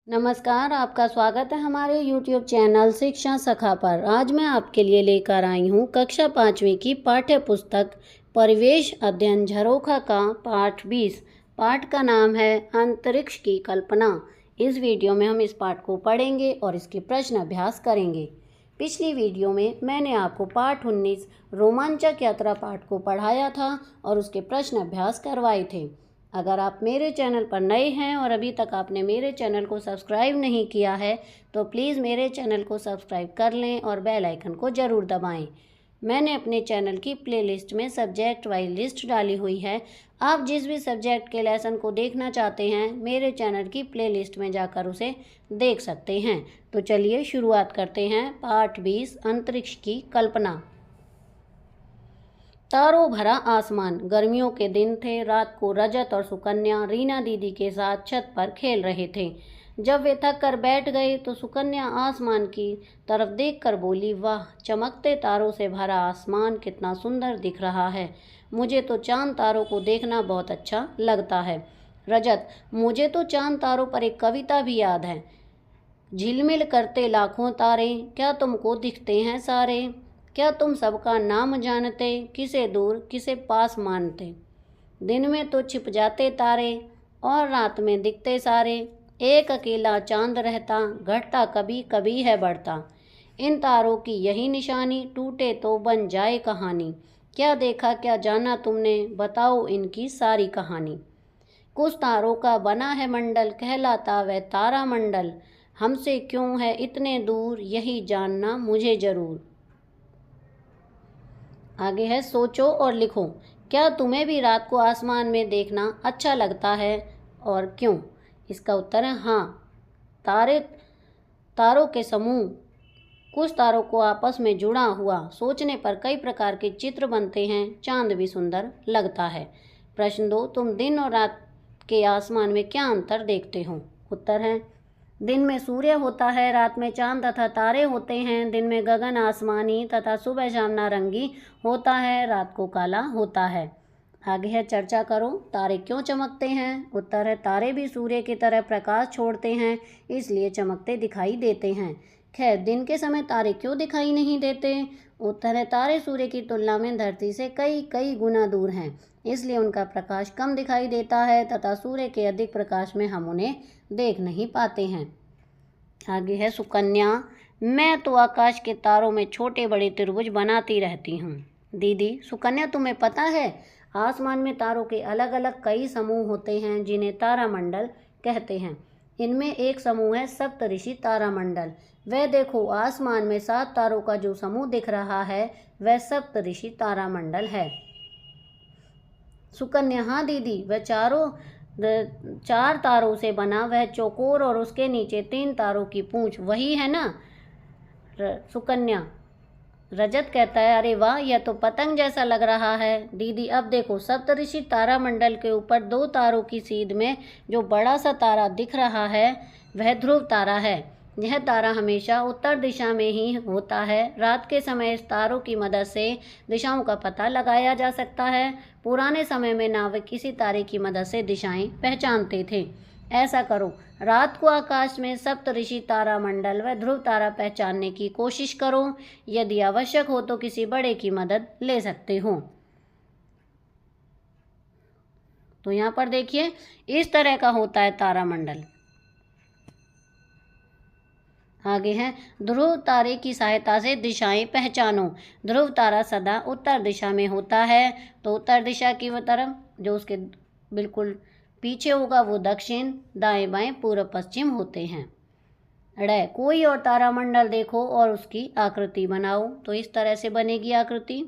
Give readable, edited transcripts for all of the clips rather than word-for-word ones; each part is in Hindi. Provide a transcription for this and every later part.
नमस्कार, आपका स्वागत है हमारे YouTube चैनल शिक्षा सखा पर। आज मैं आपके लिए लेकर आई हूँ कक्षा 5वीं की पाठ्य पुस्तक परिवेश अध्ययन झरोखा का पाठ 20। पाठ का नाम है अंतरिक्ष की कल्पना। इस वीडियो में हम इस पाठ को पढ़ेंगे और इसके प्रश्न अभ्यास करेंगे। पिछली वीडियो में मैंने आपको पाठ 19 रोमांचक यात्रा पाठ को पढ़ाया था और उसके प्रश्न अभ्यास करवाए थे। अगर आप मेरे चैनल पर नए हैं और अभी तक आपने मेरे चैनल को सब्सक्राइब नहीं किया है तो प्लीज़ मेरे चैनल को सब्सक्राइब कर लें और बेल आइकन को ज़रूर दबाएं। मैंने अपने चैनल की प्लेलिस्ट में सब्जेक्ट वाइज लिस्ट डाली हुई है। आप जिस भी सब्जेक्ट के लेसन को देखना चाहते हैं मेरे चैनल की प्लेलिस्ट में जाकर उसे देख सकते हैं। तो चलिए शुरुआत करते हैं। पाठ 20 अंतरिक्ष की कल्पना। तारों भरा आसमान। गर्मियों के दिन थे। रात को रजत और सुकन्या रीना दीदी के साथ छत पर खेल रहे थे। जब वे थक कर बैठ गए तो सुकन्या आसमान की तरफ देखकर बोली, वाह, चमकते तारों से भरा आसमान कितना सुंदर दिख रहा है। मुझे तो चांद तारों को देखना बहुत अच्छा लगता है। रजत, मुझे तो चांद तारों पर एक कविता भी याद है। झिलमिल करते लाखों तारे, क्या तुमको दिखते हैं सारे। क्या तुम सबका नाम जानते, किसे दूर किसे पास मानते। दिन में तो छिप जाते तारे और रात में दिखते सारे। एक अकेला चांद रहता, घटता कभी कभी है बढ़ता। इन तारों की यही निशानी, टूटे तो बन जाए कहानी। क्या देखा क्या जाना तुमने, बताओ इनकी सारी कहानी। कुछ तारों का बना है मंडल, कहलाता वह तारा मंडल। हमसे क्यों है इतने दूर, यही जानना मुझे ज़रूर। आगे है, सोचो और लिखो। क्या तुम्हें भी रात को आसमान में देखना अच्छा लगता है और क्यों। इसका उत्तर है हाँ। तारों के समूह, कुछ तारों को आपस में जुड़ा हुआ सोचने पर कई प्रकार के चित्र बनते हैं। चांद भी सुंदर लगता है। प्रश्न 2, तुम दिन और रात के आसमान में क्या अंतर देखते हो। उत्तर है, दिन में सूर्य होता है, रात में चांद तथा तारे होते हैं। दिन में गगन आसमानी तथा सुबह शाम नारंगी होता है, रात को काला होता है। आगे है, चर्चा करो। तारे क्यों चमकते हैं। उत्तर है, तारे भी सूर्य की तरह प्रकाश छोड़ते हैं, इसलिए चमकते दिखाई देते हैं। खैर, दिन के समय तारे क्यों दिखाई नहीं देते। उत्तर है, तारे सूर्य की तुलना में धरती से कई कई गुना दूर हैं, इसलिए उनका प्रकाश कम दिखाई देता है तथा सूर्य के अधिक प्रकाश में हम उन्हें देख नहीं पाते हैं। आगे है, सुकन्या, मैं तो आकाश के तारों में छोटे बड़े त्रिभुज बनाती रहती हूँ। दीदी, सुकन्या, तुम्हें पता है आसमान में तारों के अलग अलग कई समूह होते हैं जिन्हें तारामंडल कहते हैं। इनमें एक समूह है सप्तऋषि तारामंडल। वह देखो, आसमान में 7 तारों का जो समूह दिख रहा है वह सप्तऋषि तारामंडल है। सुकन्या, हाँ दीदी, वह 4 तारों से बना वह चौकोर और उसके नीचे 3 तारों की पूंछ वही है ना। सुकन्या। रजत कहता है, अरे वाह, यह तो पतंग जैसा लग रहा है। दीदी, अब देखो, सप्तऋषि तारामंडल के ऊपर 2 तारों की सीध में जो बड़ा सा तारा दिख रहा है वह ध्रुव तारा है। यह तारा हमेशा उत्तर दिशा में ही होता है। रात के समय इस तारों की मदद से दिशाओं का पता लगाया जा सकता है। पुराने समय में नाविक किसी तारे की मदद से दिशाएं पहचानते थे। ऐसा करो, रात को आकाश में सप्तऋषि तारामंडल व ध्रुव तारा पहचानने की कोशिश करो। यदि आवश्यक हो तो किसी बड़े की मदद ले सकते हो। तो यहाँ पर देखिए, इस तरह का होता है तारामंडल। आगे है, ध्रुव तारे की सहायता से दिशाएं पहचानो। ध्रुव तारा सदा उत्तर दिशा में होता है, तो उत्तर दिशा की वो तरफ जो उसके बिल्कुल पीछे होगा वो दक्षिण, दाएं बाएं पूर्व पश्चिम होते हैं। कोई और तारामंडल देखो और उसकी आकृति बनाओ। तो इस तरह से बनेगी आकृति।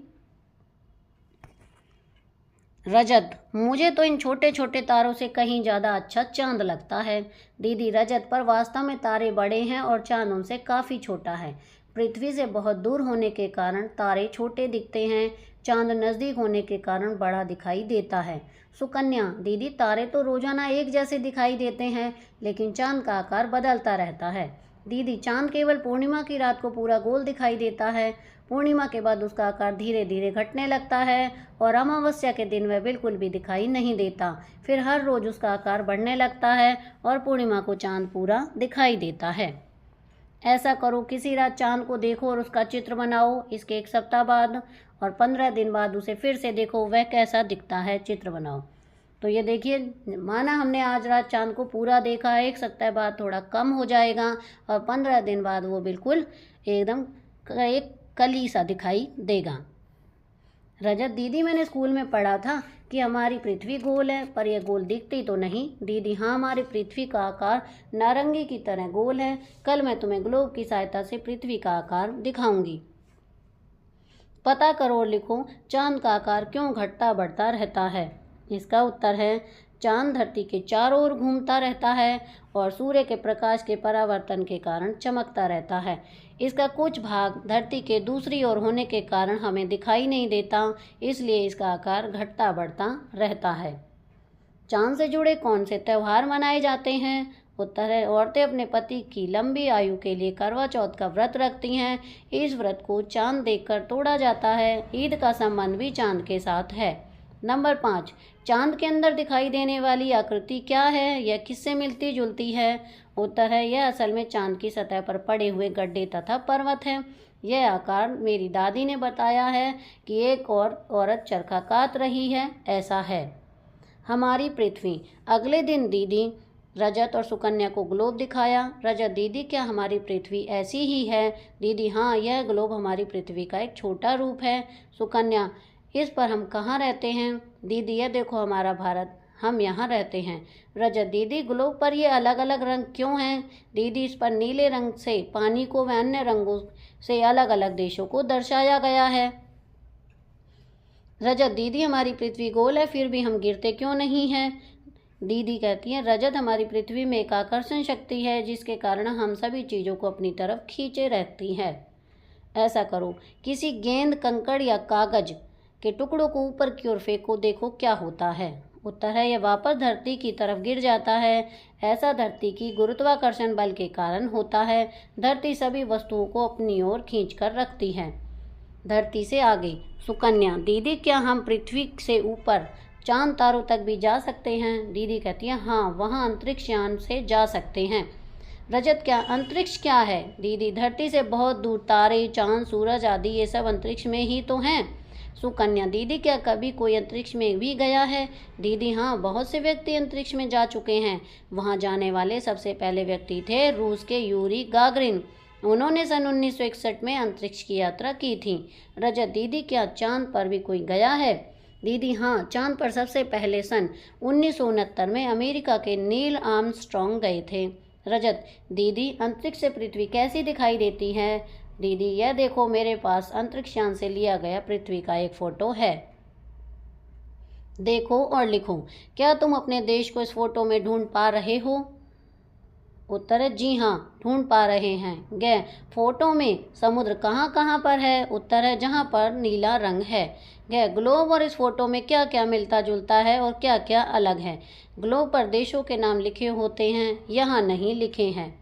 रजत, मुझे तो इन छोटे छोटे तारों से कहीं ज़्यादा अच्छा चांद लगता है। दीदी, रजत, पर वास्तव में तारे बड़े हैं और चांद उनसे काफ़ी छोटा है। पृथ्वी से बहुत दूर होने के कारण तारे छोटे दिखते हैं, चांद नज़दीक होने के कारण बड़ा दिखाई देता है। सुकन्या, दीदी, तारे तो रोजाना एक जैसे दिखाई देते हैं, लेकिन चांद का आकार बदलता रहता है। दीदी, चांद केवल पूर्णिमा की रात को पूरा गोल दिखाई देता है। पूर्णिमा के बाद उसका आकार धीरे धीरे घटने लगता है और अमावस्या के दिन वह बिल्कुल भी दिखाई नहीं देता। फिर हर रोज उसका आकार बढ़ने लगता है और पूर्णिमा को चांद पूरा दिखाई देता है। ऐसा करो, किसी रात चांद को देखो और उसका चित्र बनाओ। इसके 1 सप्ताह बाद और 15 दिन बाद उसे फिर से देखो, वह कैसा दिखता है, चित्र बनाओ। तो ये देखिए, माना हमने आज रात चांद को पूरा देखा है, 1 सप्ताह बाद थोड़ा कम हो जाएगा और 15 दिन बाद वो बिल्कुल एकदम एक कली सा दिखाई देगा। रजत, दीदी मैंने स्कूल में पढ़ा था कि हमारी पृथ्वी गोल है, पर यह गोल दिखती तो नहीं। दीदी, हाँ, हमारी पृथ्वी का आकार नारंगी की तरह गोल है। कल मैं तुम्हें ग्लोब की सहायता से पृथ्वी का आकार दिखाऊंगी। पता करो और लिखो, चांद का आकार क्यों घटता बढ़ता रहता है। इसका उत्तर है, चांद धरती के चारों ओर घूमता रहता है और सूर्य के प्रकाश के परावर्तन के कारण चमकता रहता है। इसका कुछ भाग धरती के दूसरी ओर होने के कारण हमें दिखाई नहीं देता, इसलिए इसका आकार घटता बढ़ता रहता है। चांद से जुड़े कौन से त्यौहार मनाए जाते हैं। उत्तर है, औरतें अपने पति की लंबी आयु के लिए करवा चौथ का व्रत रखती हैं। इस व्रत को चांद देखकर तोड़ा जाता है। ईद का संबंध भी चांद के साथ है। नंबर 5, चांद के अंदर दिखाई देने वाली आकृति क्या है, यह किससे मिलती जुलती है। उत्तर है, यह असल में चांद की सतह पर पड़े हुए गड्ढे तथा पर्वत हैं। यह आकार मेरी दादी ने बताया है कि एक और औरत चरखा कात रही है, ऐसा है। हमारी पृथ्वी। अगले दिन दीदी रजत और सुकन्या को ग्लोब दिखाया। रजत, दीदी क्या हमारी पृथ्वी ऐसी ही है। दीदी, हाँ, यह ग्लोब हमारी पृथ्वी का एक छोटा रूप है। सुकन्या, इस पर हम कहाँ रहते हैं। दीदी, यह देखो हमारा भारत, हम यहाँ रहते हैं। रजत, दीदी ग्लोब पर ये अलग अलग रंग क्यों हैं। दीदी, इस पर नीले रंग से पानी को व अन्य रंगों से अलग अलग देशों को दर्शाया गया है। रजत, दीदी हमारी पृथ्वी गोल है, फिर भी हम गिरते क्यों नहीं हैं। दीदी कहती हैं, रजत, हमारी पृथ्वी में एक आकर्षण शक्ति है जिसके कारण हम सभी चीज़ों को अपनी तरफ खींचे रहती है। ऐसा करो, किसी गेंद, कंकड़ या कागज के टुकड़ों को ऊपर की ओर फेंको, देखो क्या होता है। उत्तर है, यह वापस धरती की तरफ गिर जाता है। ऐसा धरती की गुरुत्वाकर्षण बल के कारण होता है। धरती सभी वस्तुओं को अपनी ओर खींचकर रखती है। धरती से आगे। सुकन्या, दीदी क्या हम पृथ्वी से ऊपर चांद तारों तक भी जा सकते हैं। दीदी कहती है, हाँ, वहाँ अंतरिक्ष यान से जा सकते हैं। रजत, क्या अंतरिक्ष क्या है। दीदी, धरती से बहुत दूर तारे, चांद, सूरज आदि ये सब अंतरिक्ष में ही तो हैं। सुकन्या, दीदी क्या कभी कोई अंतरिक्ष में भी गया है। दीदी, हाँ, बहुत से व्यक्ति अंतरिक्ष में जा चुके हैं। वहाँ जाने वाले सबसे पहले व्यक्ति थे रूस के यूरी गागरिन। उन्होंने सन 1961 में अंतरिक्ष की यात्रा की थी। रजत, दीदी क्या चांद पर भी कोई गया है। दीदी, हाँ, चांद पर सबसे पहले सन 1969 में अमेरिका के नील आर्मस्ट्रॉन्ग गए थे। रजत, दीदी अंतरिक्ष से पृथ्वी कैसी दिखाई देती है। दीदी, यह देखो, मेरे पास अंतरिक्ष यान से लिया गया पृथ्वी का एक फोटो है। देखो और लिखो, क्या तुम अपने देश को इस फोटो में ढूंढ पा रहे हो। उत्तर है, जी हाँ, ढूंढ पा रहे हैं। गै, फोटो में समुद्र कहाँ कहाँ पर है। उत्तर है, जहाँ पर नीला रंग है। गै, ग्लोब और इस फोटो में क्या क्या मिलता जुलता है और क्या क्या अलग है। ग्लोब पर देशों के नाम लिखे होते हैं, यहाँ नहीं लिखे हैं।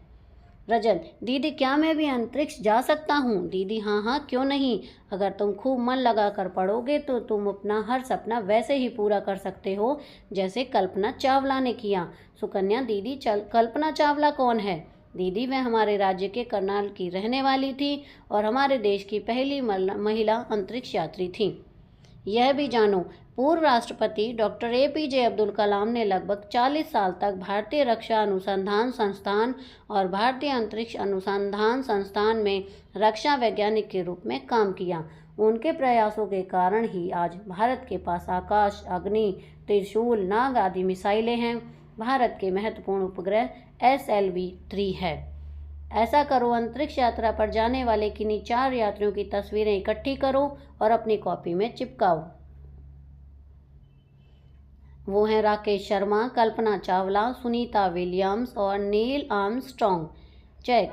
रजत, दीदी क्या मैं भी अंतरिक्ष जा सकता हूँ। दीदी, हाँ हाँ, क्यों नहीं। अगर तुम खूब मन लगा कर पढ़ोगे तो तुम अपना हर सपना वैसे ही पूरा कर सकते हो जैसे कल्पना चावला ने किया। सुकन्या, दीदी कल्पना चावला कौन है। दीदी, वह हमारे राज्य के करनाल की रहने वाली थी और हमारे देश की पहली महिला अंतरिक्ष यात्री थी। यह भी जानो, पूर्व राष्ट्रपति डॉक्टर APJ अब्दुल कलाम ने लगभग 40 साल तक भारतीय रक्षा अनुसंधान संस्थान और भारतीय अंतरिक्ष अनुसंधान संस्थान में रक्षा वैज्ञानिक के रूप में काम किया। उनके प्रयासों के कारण ही आज भारत के पास आकाश, अग्नि, त्रिशूल, नाग आदि मिसाइलें हैं। भारत के महत्वपूर्ण उपग्रह SLV-3 है। ऐसा करो, अंतरिक्ष यात्रा पर जाने वाले किन्हीं 4 यात्रियों की तस्वीरें इकट्ठी करो और अपनी कॉपी में चिपकाओ। वो हैं राकेश शर्मा, कल्पना चावला, सुनीता विलियम्स और नील आर्मस्ट्रॉन्ग।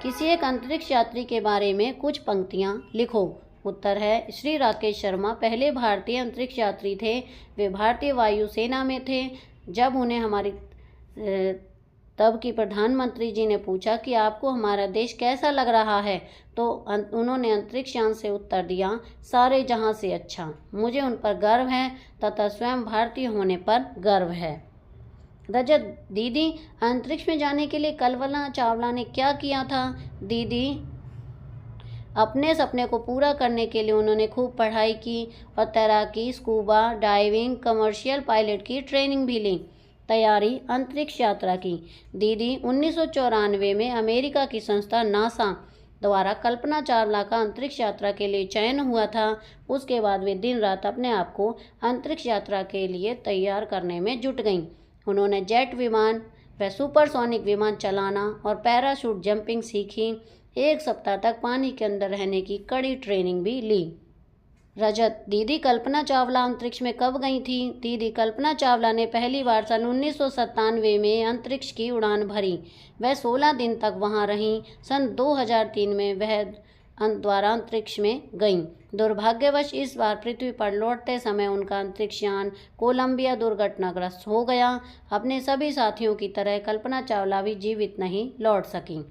किसी एक अंतरिक्ष यात्री के बारे में कुछ पंक्तियाँ लिखो। उत्तर है, श्री राकेश शर्मा पहले भारतीय अंतरिक्ष यात्री थे। वे भारतीय वायुसेना में थे। जब उन्हें हमारी तब की प्रधानमंत्री जी ने पूछा कि आपको हमारा देश कैसा लग रहा है, तो उन्होंने अंतरिक्ष यान से उत्तर दिया, सारे जहां से अच्छा। मुझे उन पर गर्व है तथा स्वयं भारतीय होने पर गर्व है। रजत दीदी, अंतरिक्ष में जाने के लिए कल्पना चावला ने क्या किया था? दीदी, अपने सपने को पूरा करने के लिए उन्होंने खूब पढ़ाई की और तैराकी, स्कूबा डाइविंग, कमर्शियल पायलट की ट्रेनिंग भी ली। तैयारी, अंतरिक्ष यात्रा की। दीदी, 1994 में अमेरिका की संस्था नासा द्वारा कल्पना चावला का अंतरिक्ष यात्रा के लिए चयन हुआ था। उसके बाद वे दिन रात अपने आप को अंतरिक्ष यात्रा के लिए तैयार करने में जुट गईं। उन्होंने जेट विमान व सुपरसोनिक विमान चलाना और पैराशूट जंपिंग सीखी। 1 सप्ताह तक पानी के अंदर रहने की कड़ी ट्रेनिंग भी ली। रजत दीदी, कल्पना चावला अंतरिक्ष में कब गई थी? दीदी, कल्पना चावला ने पहली बार सन 1997 में अंतरिक्ष की उड़ान भरी। वह 16 दिन तक वहां रहीं। सन 2003 में वह द्वारा अंतरिक्ष में गईं। दुर्भाग्यवश इस बार पृथ्वी पर लौटते समय उनका अंतरिक्ष यान कोलंबिया दुर्घटनाग्रस्त हो गया। अपने सभी साथियों की तरह कल्पना चावला भी जीवित नहीं लौट सकी।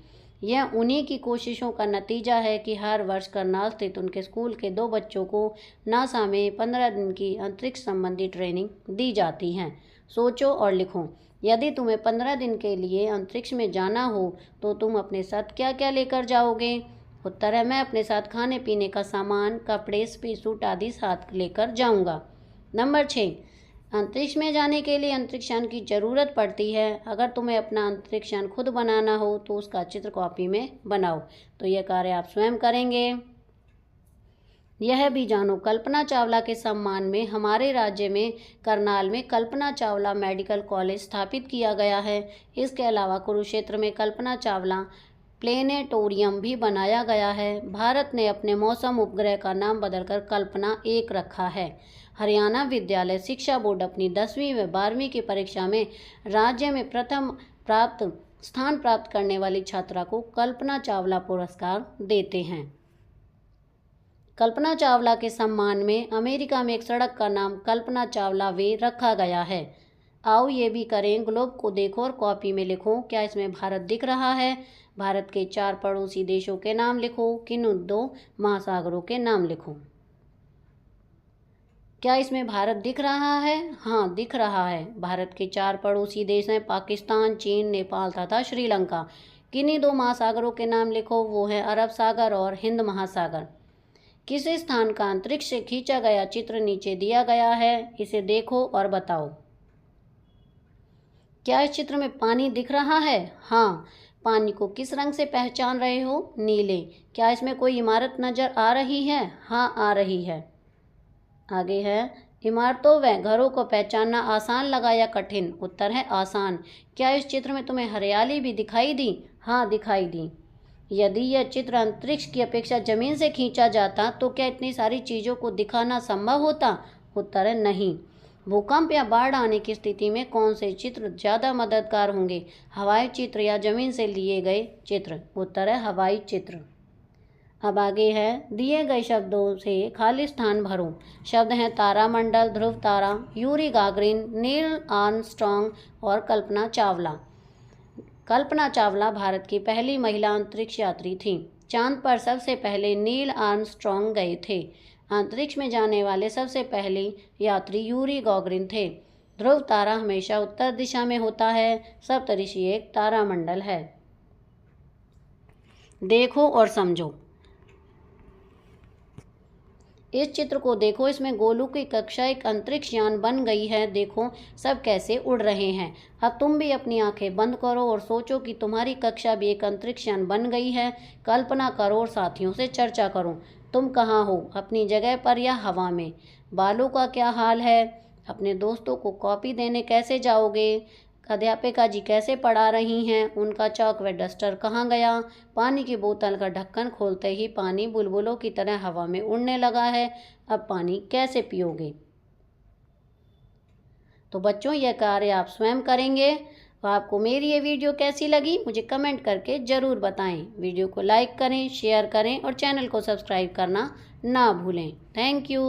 यह उन्हीं की कोशिशों का नतीजा है कि हर वर्ष करनाल स्थित उनके स्कूल के 2 बच्चों को नासा में 15 दिन की अंतरिक्ष संबंधी ट्रेनिंग दी जाती है। सोचो और लिखो, यदि तुम्हें 15 दिन के लिए अंतरिक्ष में जाना हो तो तुम अपने साथ क्या क्या लेकर जाओगे? उत्तर है, मैं अपने साथ खाने पीने का सामान, कपड़े, स्पेस सूट आदि साथ लेकर जाऊंगा। नंबर 6, अंतरिक्ष में जाने के लिए अंतरिक्ष यान की जरूरत पड़ती है। अगर तुम्हें अपना अंतरिक्ष यान खुद बनाना हो तो उसका चित्र कॉपी में बनाओ। तो यह कार्य आप स्वयं करेंगे। यह भी जानो, कल्पना चावला के सम्मान में हमारे राज्य में करनाल में कल्पना चावला मेडिकल कॉलेज स्थापित किया गया है। इसके अलावा कुरुक्षेत्र में कल्पना चावला प्लेनेटोरियम भी बनाया गया है। भारत ने अपने मौसम उपग्रह का नाम बदलकर कल्पना 1 रखा है। हरियाणा विद्यालय शिक्षा बोर्ड अपनी 10वीं व 12वीं की परीक्षा में राज्य में प्रथम स्थान प्राप्त करने वाली छात्रा को कल्पना चावला पुरस्कार देते हैं। कल्पना चावला के सम्मान में अमेरिका में एक सड़क का नाम कल्पना चावला वे रखा गया है। आओ ये भी करें, ग्लोब को देखो और कॉपी में लिखो। क्या इसमें भारत दिख रहा है? भारत के 4 पड़ोसी देशों के नाम लिखो। किन 2 महासागरों के नाम लिखो। क्या इसमें भारत दिख रहा है? हाँ, दिख रहा है। भारत के 4 पड़ोसी देश हैं पाकिस्तान, चीन, नेपाल तथा श्रीलंका। किन्हीं 2 महासागरों के नाम लिखो, वो है अरब सागर और हिंद महासागर। किस स्थान का अंतरिक्ष से खींचा गया चित्र नीचे दिया गया है, इसे देखो और बताओ। क्या इस चित्र में पानी दिख रहा है? हाँ। पानी को किस रंग से पहचान रहे हो? नीले। क्या इसमें कोई इमारत नजर आ रही है? हाँ, आ रही है। आगे है, इमारतों व घरों को पहचानना आसान लगा या कठिन? उत्तर है आसान। क्या इस चित्र में तुम्हें हरियाली भी दिखाई दी? हाँ, दिखाई दी। यदि यह चित्र अंतरिक्ष की अपेक्षा जमीन से खींचा जाता तो क्या इतनी सारी चीजों को दिखाना संभव होता? उत्तर है नहीं। भूकंप या बाढ़ आने की स्थिति में कौन से चित्र ज्यादा मददगार होंगे? हवाई चित्र या जमीन से लिए गए चित्र? उत्तर है हवाई चित्र। अब आगे है, दिए गए शब्दों से खाली स्थान भरो। शब्द हैं तारामंडल, ध्रुव तारा, यूरी गागरिन, नील आर्मस्ट्रॉन्ग और कल्पना चावला। कल्पना चावला भारत की पहली महिला अंतरिक्ष यात्री थी। चांद पर सबसे पहले नील आर्मस्ट्रॉन्ग गए थे। अंतरिक्ष में जाने वाले सबसे पहले यात्री यूरी गागरिन थे। ध्रुव तारा हमेशा उत्तर दिशा में होता है। सप्तऋषि एक तारामंडल है। देखो और समझो। इस चित्र को देखो, इसमें गोलू की कक्षा एक अंतरिक्ष यान बन गई है। देखो सब कैसे उड़ रहे हैं। अब तुम भी अपनी आंखें बंद करो और सोचो कि तुम्हारी कक्षा भी एक अंतरिक्ष यान बन गई है। कल्पना करो और साथियों से चर्चा करो। तुम कहाँ हो, अपनी जगह पर या हवा में? बालों का क्या हाल है? अपने दोस्तों को कॉपी देने कैसे जाओगे? अध्यापिका जी कैसे पढ़ा रही हैं? उनका चॉक व डस्टर कहाँ गया? पानी की बोतल का ढक्कन खोलते ही पानी बुलबुलों की तरह हवा में उड़ने लगा है। अब पानी कैसे पियोगे? तो बच्चों, यह कार्य आप स्वयं करेंगे। तो आपको मेरी ये वीडियो कैसी लगी मुझे कमेंट करके ज़रूर बताएं। वीडियो को लाइक करें, शेयर करें और चैनल को सब्सक्राइब करना ना भूलें। Thank you.